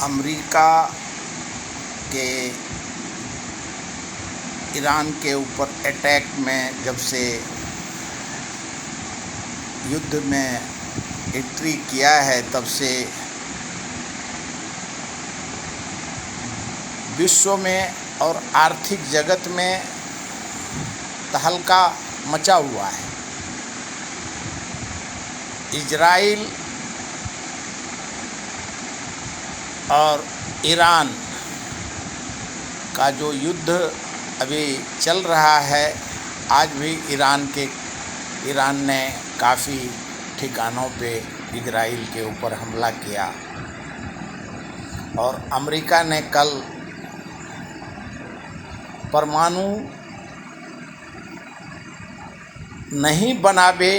America के Iran के ऊपर अटैक में जब से युद्ध में एंट्री किया है तब से विश्व में और आर्थिक जगत में तहलका मचा हुआ है। इजराइल और ईरान का जो युद्ध अभी चल रहा है, आज भी ईरान ने काफ़ी ठिकानों पे इजराइल के ऊपर हमला किया और अमेरिका ने कल परमाणु नहीं बनावे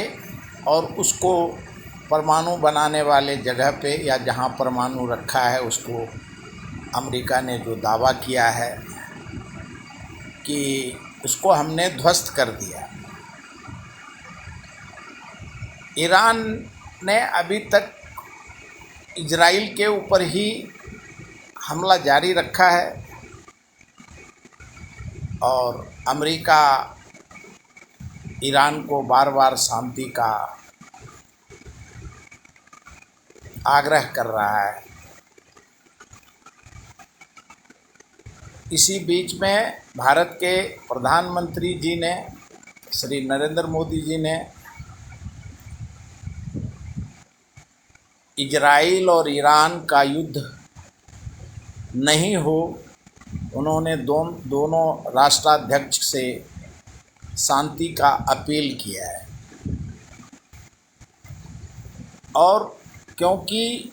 और उसको परमाणु बनाने वाले जगह पे या जहां परमाणु रखा है उसको अमेरिका ने जो दावा किया है कि उसको हमने ध्वस्त कर दिया। ईरान ने अभी तक इजराइल के ऊपर ही हमला जारी रखा है और अमेरिका ईरान को बार बार शांति का आग्रह कर रहा है। इसी बीच में भारत के प्रधानमंत्री जी ने, श्री नरेंद्र मोदी जी ने इजराइल और ईरान का युद्ध नहीं हो, उन्होंने दोनों राष्ट्राध्यक्ष से शांति का अपील किया है। और क्योंकि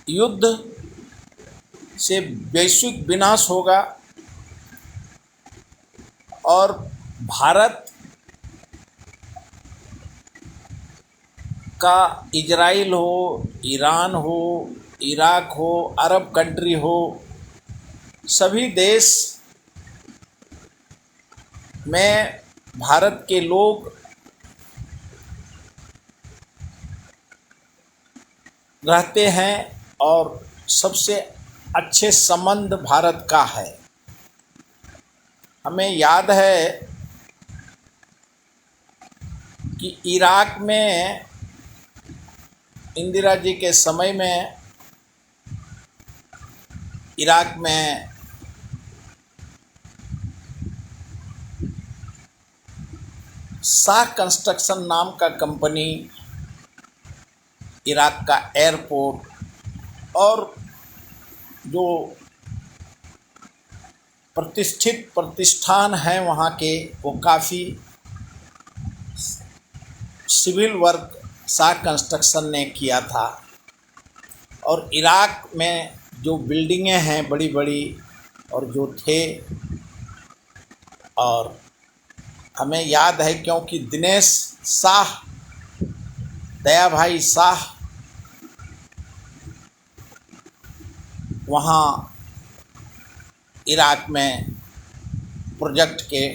युद्ध से वैश्विक विनाश होगा और भारत का इजराइल हो, ईरान हो, इराक हो, अरब कंट्री हो, सभी देश में भारत के लोग रहते हैं और सबसे अच्छे संबंध भारत का है। हमें याद है कि इराक में इंदिरा जी के समय में इराक में शाह कंस्ट्रक्शन नाम का कंपनी इराक का एयरपोर्ट और जो प्रतिष्ठित प्रतिष्ठान हैं वहाँ के, वो काफ़ी सिविल वर्क शाह कंस्ट्रक्शन ने किया था। और इराक में जो बिल्डिंगें हैं बड़ी बड़ी और जो थे, और हमें याद है क्योंकि दिनेश शाह, दया भाई शाह वहाँ इराक में प्रोजेक्ट के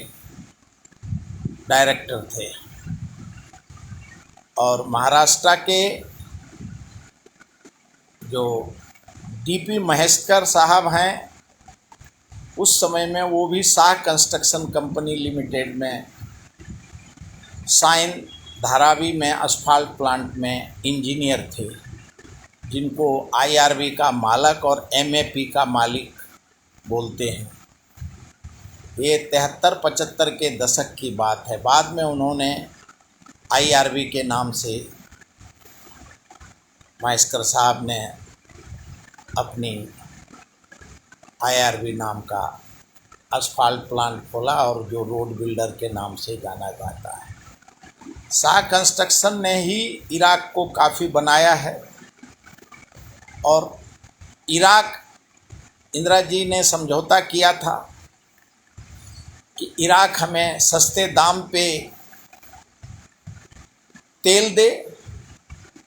डायरेक्टर थे। और महाराष्ट्र के जो डीपी महेश्वर साहब हैं, उस समय में वो भी शाह कंस्ट्रक्शन कंपनी लिमिटेड में साइन धारावी में असफाल्ट प्लांट में इंजीनियर थे, जिनको आईआरबी का मालक और एमएपी का मालिक बोलते हैं। ये 73-75 के दशक की बात है। बाद में उन्होंने आईआरबी के नाम से महेश्वर साहब ने अपनी आईआरबी नाम का असफाल्ट प्लांट खोला और जो रोड बिल्डर के नाम से जाना जाता है। शाह कंस्ट्रक्शन ने ही इराक को काफ़ी बनाया है और इराक, इंदिरा जी ने समझौता किया था कि इराक हमें सस्ते दाम पे तेल दे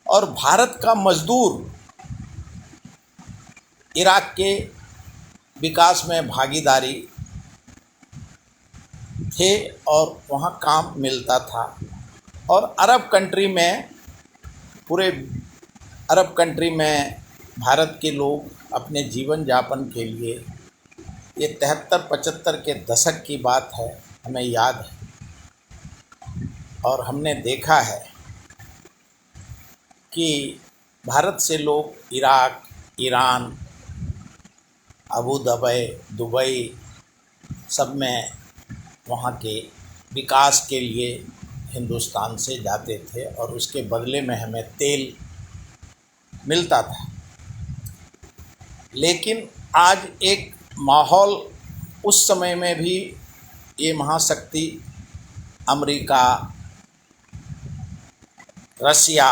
और भारत का मजदूर इराक के विकास में भागीदारी थे और वहाँ काम मिलता था। और अरब कंट्री में पूरे अरब कंट्री में भारत के लोग अपने जीवन यापन के लिए, ये 73-75 के दशक की बात है, हमें याद है और हमने देखा है कि भारत से लोग Iraq, Iran, Abu Dhabi, Dubai सब में वहाँ के विकास के लिए हिंदुस्तान से जाते थे और उसके बदले में हमें तेल मिलता था। लेकिन आज एक माहौल, उस समय में भी ये महाशक्ति अमेरिका, रसिया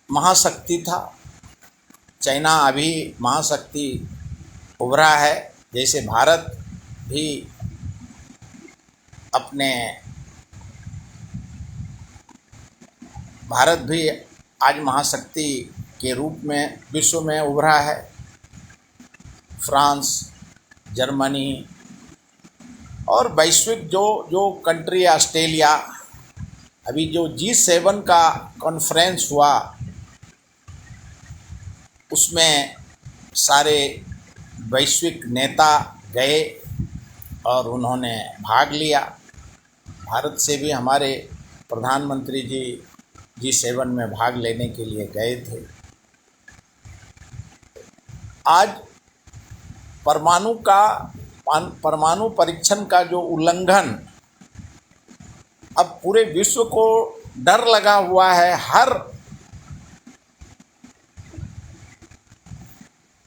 महाशक्ति था। चाइना अभी महाशक्ति उभरा है, जैसे भारत भी आज महाशक्ति के रूप में विश्व में उभरा है। फ्रांस, जर्मनी और वैश्विक जो कंट्री, ऑस्ट्रेलिया, अभी जो G7 का कॉन्फ्रेंस हुआ उसमें सारे वैश्विक नेता गए और उन्होंने भाग लिया। भारत से भी हमारे प्रधानमंत्री जी G7 में भाग लेने के लिए गए थे। आज परमाणु परीक्षण का जो उल्लंघन, अब पूरे विश्व को डर लगा हुआ है। हर,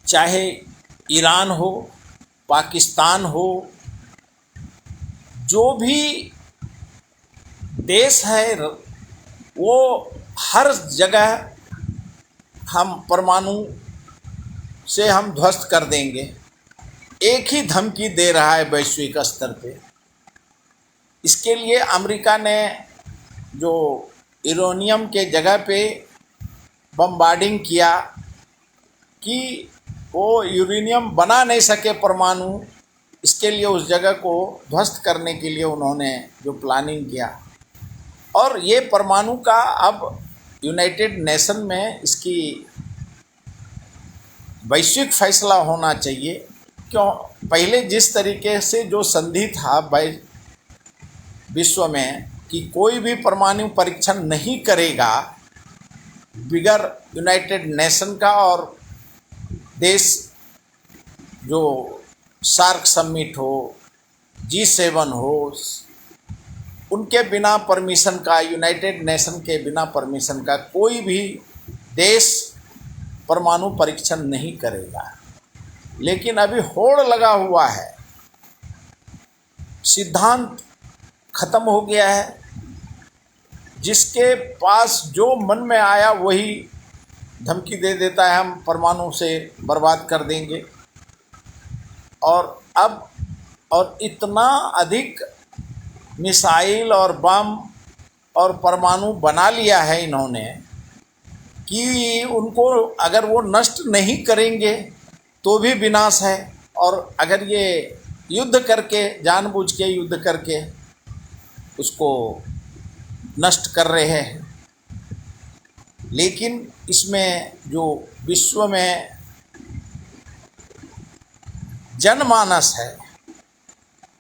चाहे ईरान हो, पाकिस्तान हो, जो भी देश है वो हर जगह हम परमाणु से हम ध्वस्त कर देंगे, एक ही धमकी दे रहा है वैश्विक स्तर पे। इसके लिए अमेरिका ने जो यूरेनियम के जगह पे बम्बार्डिंग किया कि वो यूरेनियम बना नहीं सके परमाणु, इसके लिए उस जगह को ध्वस्त करने के लिए उन्होंने जो प्लानिंग किया। और ये परमाणु का अब यूनाइटेड नेशन में इसकी वैश्विक फैसला होना चाहिए। क्यों, पहले जिस तरीके से जो संधि था विश्व में कि कोई भी परमाणु परीक्षण नहीं करेगा बिगर यूनाइटेड नेशन का, और देश जो सार्क समिट हो, G7 हो, उनके बिना परमिशन का, यूनाइटेड नेशन के बिना परमिशन का कोई भी देश परमाणु परीक्षण नहीं करेगा। लेकिन अभी होड़ लगा हुआ है, सिद्धांत खत्म हो गया है। जिसके पास जो मन में आया वही धमकी दे देता है, हम परमाणु से बर्बाद कर देंगे। और इतना अधिक मिसाइल और बम और परमाणु बना लिया है इन्होंने कि उनको अगर वो नष्ट नहीं करेंगे तो भी विनाश है। और अगर ये युद्ध करके, जानबूझ के युद्ध करके उसको नष्ट कर रहे हैं। लेकिन इसमें जो विश्व में जनमानस है,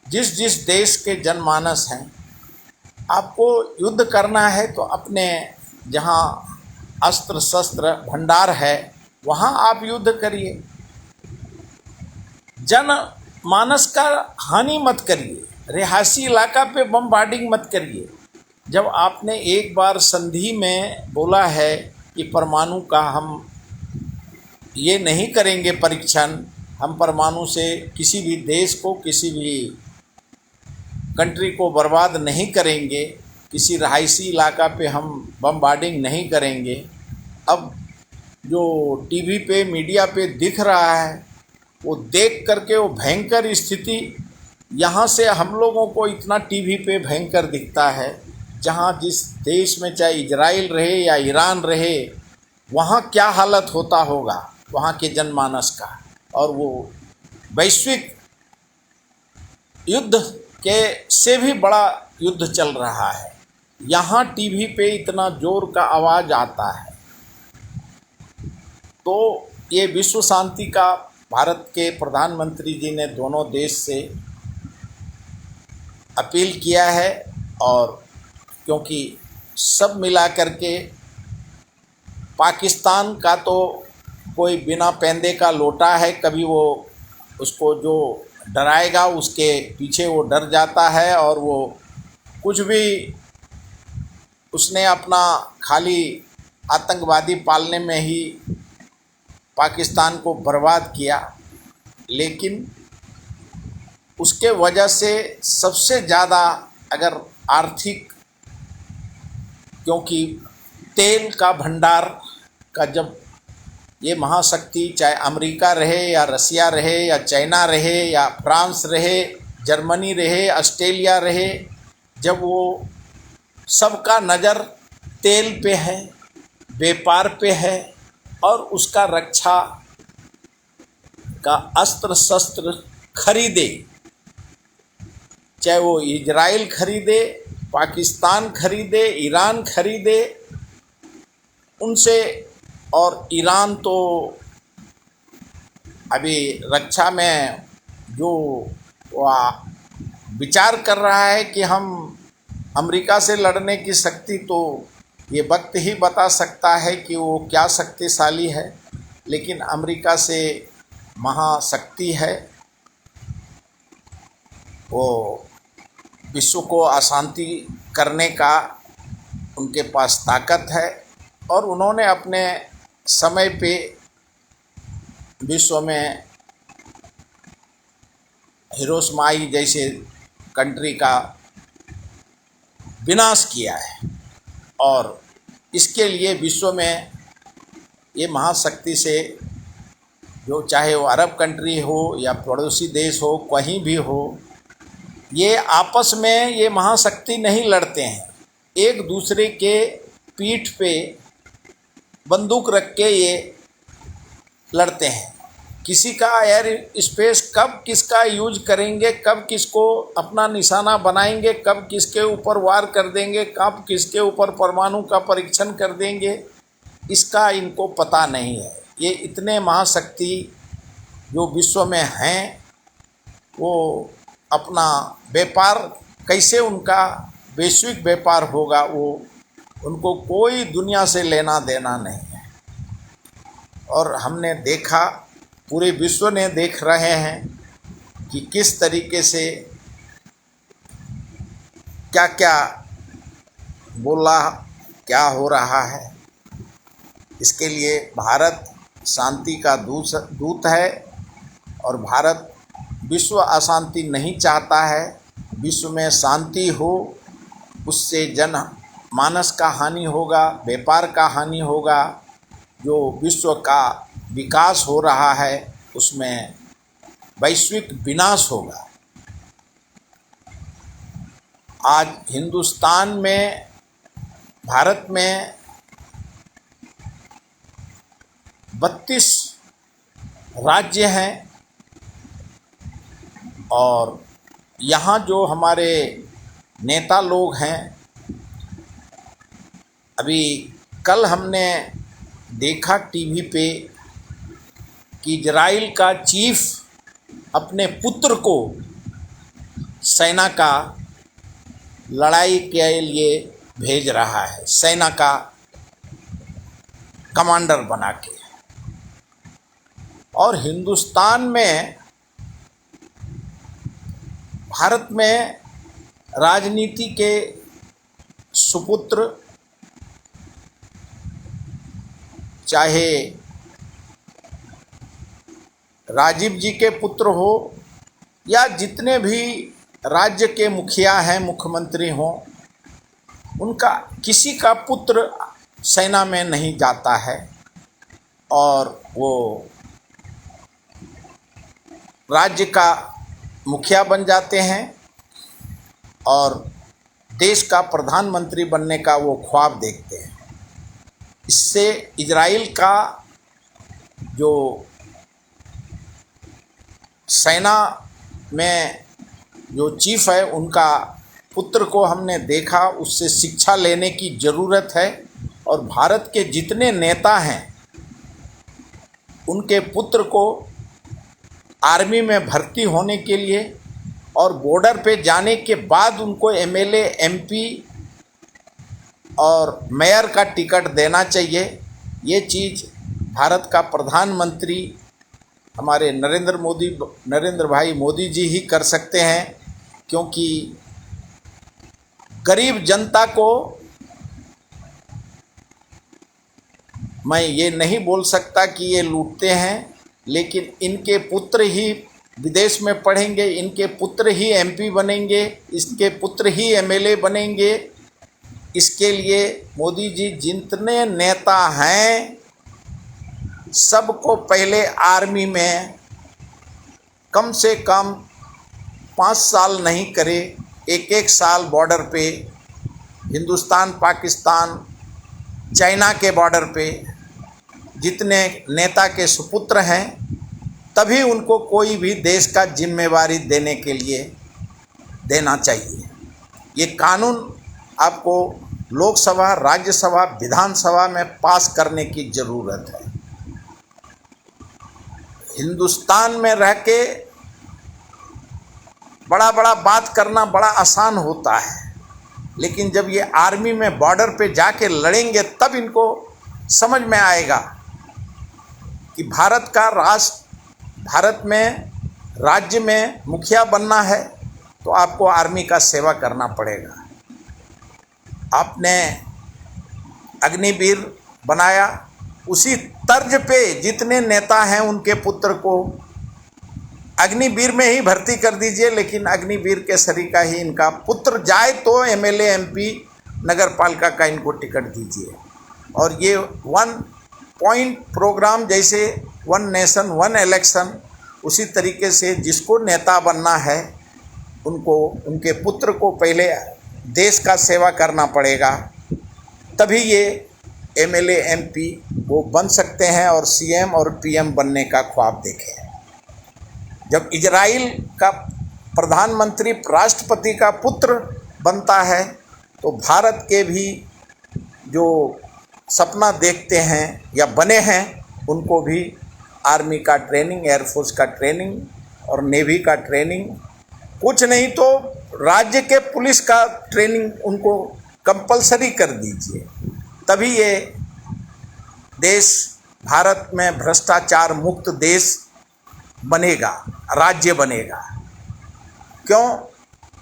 जिस जिस देश के जनमानस हैं, आपको युद्ध करना है तो अपने जहाँ अस्त्र शस्त्र भंडार है वहाँ आप युद्ध करिए। जनमानस का हानि मत करिए, रिहायशी इलाका पे बमबार्डिंग मत करिए। जब आपने एक बार संधि में बोला है कि परमाणु का हम ये नहीं करेंगे परीक्षण, हम परमाणु से किसी भी देश को, किसी भी कंट्री को बर्बाद नहीं करेंगे, किसी रहायशी इलाका पे हम बमबार्डिंग नहीं करेंगे। अब जो टीवी पे, मीडिया पे दिख रहा है, वो देख करके वो भयंकर स्थिति, यहाँ से हम लोगों को इतना टीवी पे भयंकर दिखता है, जहाँ जिस देश में चाहे इजराइल रहे या ईरान रहे, वहाँ क्या हालत होता होगा वहाँ के जनमानस का। और वो वैश्विक युद्ध के से भी बड़ा युद्ध चल रहा है। यहाँ टीवी पे इतना जोर का आवाज़ आता है। तो ये विश्व शांति का भारत के प्रधानमंत्री जी ने दोनों देश से अपील किया है, और क्योंकि सब मिला करके पाकिस्तान का तो कोई बिना पैंदे का लोटा है, कभी वो उसको जो डराएगा उसके पीछे वो डर जाता है, और वो कुछ भी उसने अपना खाली आतंकवादी पालने में ही पाकिस्तान को बर्बाद किया। लेकिन उसके वजह से सबसे ज़्यादा अगर आर्थिक, क्योंकि तेल का भंडार का जब ये महाशक्ति, चाहे अमेरिका रहे या रसिया रहे या चाइना रहे या फ्रांस रहे, जर्मनी रहे, ऑस्ट्रेलिया रहे, जब वो सबका नज़र तेल पे है, व्यापार पे है, और उसका रक्षा का अस्त्र शस्त्र खरीदे, चाहे वो इजराइल खरीदे, पाकिस्तान खरीदे, ईरान खरीदे उनसे, और ईरान तो अभी रक्षा में जो विचार कर रहा है कि हम अमेरिका से लड़ने की शक्ति, तो ये वक्त ही बता सकता है कि वो क्या शक्तिशाली है। लेकिन अमेरिका से महाशक्ति है, वो विश्व को अशांति करने का उनके पास ताकत है, और उन्होंने अपने समय पे विश्व में हिरोशिमा जैसे कंट्री का विनाश किया है। और इसके लिए विश्व में ये महाशक्ति से, जो चाहे वो अरब कंट्री हो या पड़ोसी देश हो, कहीं भी हो, ये आपस में ये महाशक्ति नहीं लड़ते हैं, एक दूसरे के पीठ पे बंदूक रख के ये लड़ते हैं। किसी का एयर स्पेस कब किसका यूज करेंगे, कब किसको अपना निशाना बनाएंगे, कब किसके ऊपर वार कर देंगे, कब किसके ऊपर परमाणु का परीक्षण कर देंगे, इसका इनको पता नहीं है। ये इतने महाशक्ति जो विश्व में हैं, वो अपना व्यापार कैसे उनका वैश्विक व्यापार होगा, वो उनको कोई दुनिया से लेना देना नहीं है। और हमने देखा, पूरे विश्व ने देख रहे हैं कि किस तरीके से क्या क्या बोला, क्या हो रहा है। इसके लिए भारत शांति का दूत है, और भारत विश्व अशांति नहीं चाहता है। विश्व में शांति हो, उससे जन मानस का हानि होगा, व्यापार का हानि होगा, जो विश्व का विकास हो रहा है उसमें वैश्विक विनाश होगा। आज हिंदुस्तान में, भारत में 32 राज्य हैं, और यहाँ जो हमारे नेता लोग हैं, अभी कल हमने देखा टीवी पे कि इजराइल का चीफ अपने पुत्र को सेना का लड़ाई के लिए भेज रहा है, सेना का कमांडर बना के। और हिंदुस्तान में, भारत में राजनीति के सुपुत्र, चाहे राजीव जी के पुत्र हो या जितने भी राज्य के मुखिया हैं, मुख्यमंत्री हों, उनका किसी का पुत्र सेना में नहीं जाता है, और वो राज्य का मुखिया बन जाते हैं, और देश का प्रधानमंत्री बनने का वो ख्वाब देखते हैं। इससे इजराइल का जो सेना में जो चीफ है, उनका पुत्र को हमने देखा, उससे शिक्षा लेने की ज़रूरत है। और भारत के जितने नेता हैं उनके पुत्र को आर्मी में भर्ती होने के लिए और बॉर्डर पे जाने के बाद उनको एमएलए, एमपी और मेयर का टिकट देना चाहिए। ये चीज़ भारत का प्रधानमंत्री हमारे नरेंद्र भाई मोदी जी ही कर सकते हैं, क्योंकि गरीब जनता को मैं ये नहीं बोल सकता कि ये लूटते हैं, लेकिन इनके पुत्र ही विदेश में पढ़ेंगे, इनके पुत्र ही एमपी बनेंगे, इसके पुत्र ही एमएलए बनेंगे। इसके लिए मोदी जी जितने नेता हैं सबको पहले आर्मी में कम से कम 5 साल नहीं करे, 1-1 साल बॉर्डर पे, हिंदुस्तान, पाकिस्तान, चाइना के बॉर्डर पे जितने नेता के सुपुत्र हैं, तभी उनको कोई भी देश का जिम्मेवारी देने के लिए देना चाहिए। ये कानून आपको लोकसभा, राज्यसभा, विधानसभा में पास करने की ज़रूरत है। हिंदुस्तान में रह के बड़ा बड़ा बात करना बड़ा आसान होता है, लेकिन जब ये आर्मी में बॉर्डर पे जाके लड़ेंगे तब इनको समझ में आएगा कि भारत में राज्य में मुखिया बनना है तो आपको आर्मी का सेवा करना पड़ेगा। आपने अग्निवीर बनाया, उसी तर्ज पे जितने नेता हैं उनके पुत्र को अग्निवीर में ही भर्ती कर दीजिए, लेकिन अग्निवीर के सरीका ही इनका पुत्र जाए तो एमएलए, एमपी, नगर पालिका का इनको टिकट दीजिए। और ये 1 पॉइंट प्रोग्राम, जैसे 1 नेशन 1 इलेक्शन, उसी तरीके से जिसको नेता बनना है उनको उनके पुत्र को पहले देश का सेवा करना पड़ेगा, तभी ये एमएलए, एमपी वो बन सकते हैं और सीएम और पीएम बनने का ख्वाब देखें। जब इजराइल का प्रधानमंत्री राष्ट्रपति का पुत्र बनता है तो भारत के भी जो सपना देखते हैं या बने हैं उनको भी आर्मी का ट्रेनिंग, एयरफोर्स का ट्रेनिंग और नेवी का ट्रेनिंग, कुछ नहीं तो राज्य के पुलिस का ट्रेनिंग उनको कंपलसरी कर दीजिए, तभी ये देश भारत में भ्रष्टाचार मुक्त देश बनेगा, राज्य बनेगा। क्यों?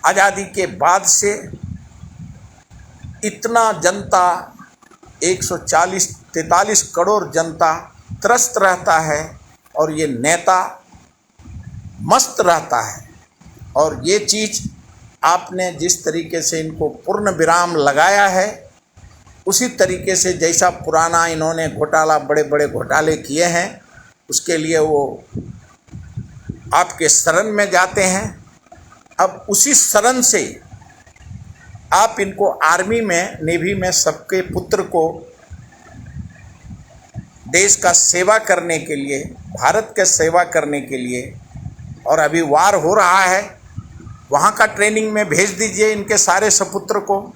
आज़ादी के बाद से इतना जनता, 143 करोड़ जनता त्रस्त रहता है और ये नेता मस्त रहता है। और ये चीज़ आपने जिस तरीके से इनको पूर्ण विराम लगाया है, उसी तरीके से जैसा पुराना इन्होंने घोटाला, बड़े बड़े घोटाले किए हैं, उसके लिए वो आपके शरण में जाते हैं। अब उसी शरण से आप इनको आर्मी में, नेवी में सबके पुत्र को देश का सेवा करने के लिए, भारत के सेवा करने के लिए, और अभी वार हो रहा है वहाँ का ट्रेनिंग में भेज दीजिए इनके सारे सपुत्र को,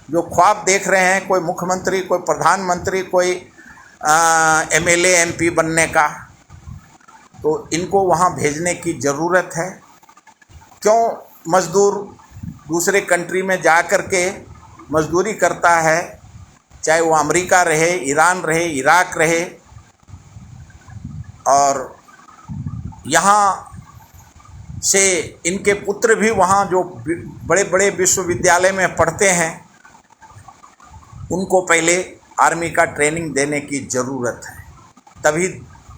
जो ख्वाब देख रहे हैं, कोई मुख्यमंत्री, कोई प्रधानमंत्री, कोई एमएलए, एमपी बनने का, तो इनको वहाँ भेजने की ज़रूरत है। क्यों मज़दूर दूसरे कंट्री में जा कर के मज़दूरी करता है, चाहे वो अमेरिका रहे, ईरान रहे, इराक रहे, और यहाँ से इनके पुत्र भी वहाँ जो बड़े बड़े विश्वविद्यालय में पढ़ते हैं, उनको पहले आर्मी का ट्रेनिंग देने की ज़रूरत है, तभी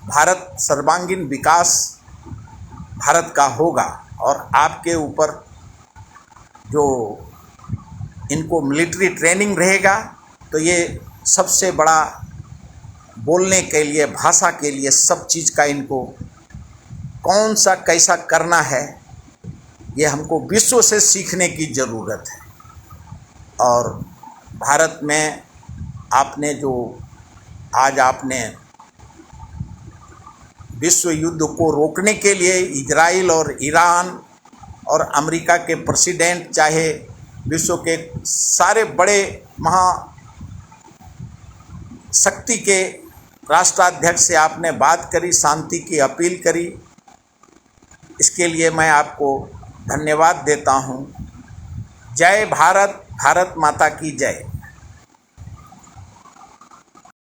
भारत सर्वांगीण विकास भारत का होगा। और आपके ऊपर जो इनको मिलिट्री ट्रेनिंग रहेगा तो ये सबसे बड़ा बोलने के लिए, भाषा के लिए, सब चीज़ का इनको कौन सा कैसा करना है, ये हमको विश्व से सीखने की ज़रूरत है। और भारत में आपने जो आज आपने विश्व युद्ध को रोकने के लिए इजराइल और ईरान और अमेरिका के प्रेसिडेंट, चाहे विश्व के सारे बड़े महाशक्ति के राष्ट्राध्यक्ष से आपने बात करी, शांति की अपील करी, इसके लिए मैं आपको धन्यवाद देता हूँ। जय भारत, भारत माता की जय।